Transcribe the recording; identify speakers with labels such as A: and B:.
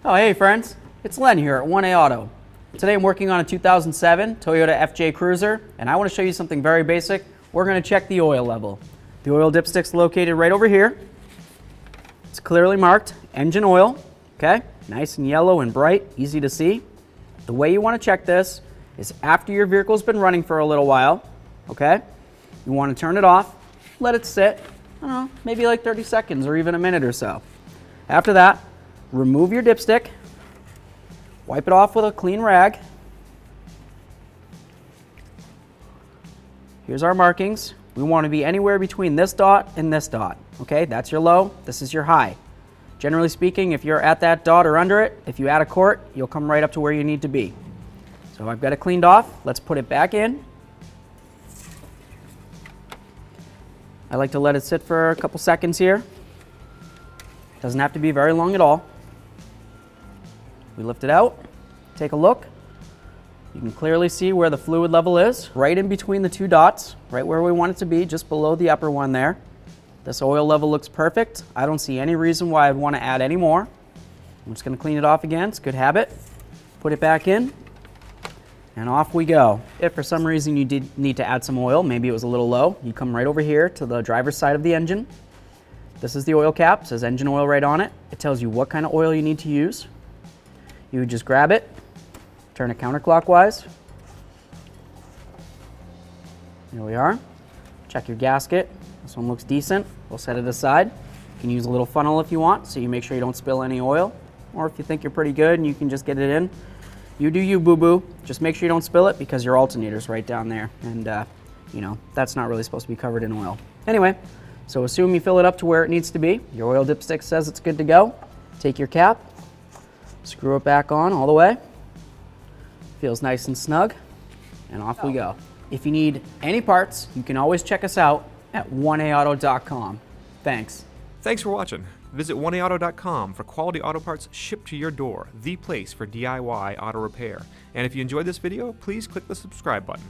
A: Oh, hey friends, it's Len here at 1A Auto. Today I'm working on a 2007 Toyota FJ Cruiser, and I want to show you something very basic. We're going to check the oil level. The oil dipstick's located right over here. It's clearly marked engine oil, okay? Nice and yellow and bright, easy to see. The way you want to check this is after your vehicle's been running for a little while, okay? You want to turn it off, let it sit, I don't know, maybe like 30 seconds or even a minute or so. After that, remove your dipstick, wipe it off with a clean rag. Here's our markings. We want to be anywhere between this dot and this dot. Okay, that's your low, this is your high. Generally speaking, if you're at that dot or under it, if you add a quart, you'll come right up to where you need to be. So I've got it cleaned off. Let's put it back in. I like to let it sit for a couple seconds here. Doesn't have to be very long at all. We lift it out, take a look. You can clearly see where the fluid level is, right in between the two dots, right where we want it to be, just below the upper one there. This oil level looks perfect. I don't see any reason why I'd want to add any more. I'm just going to clean it off again. It's a good habit. Put it back in, and off we go. If for some reason you did need to add some oil, maybe it was a little low, you come right over here to the driver's side of the engine. This is the oil cap. It says engine oil right on it. It tells you what kind of oil you need to use. You would just grab it, turn it counterclockwise. There we are. Check your gasket. This one looks decent. We'll set it aside. You can use a little funnel if you want, so you make sure you don't spill any oil. Or if you think you're pretty good and you can just get it in, you do you, boo-boo. Just make sure you don't spill it because your alternator's right down there. And, you know, that's not really supposed to be covered in oil. Anyway, so assume you fill it up to where it needs to be. Your oil dipstick says it's good to go. Take your cap, screw it back on all the way. Feels nice and snug, and off we go. If you need any parts, you can always check us out at 1aauto.com. Thanks.
B: Thanks for watching. Visit 1aauto.com for quality auto parts shipped to your door, the place for DIY auto repair. And if you enjoyed this video, please click the subscribe button.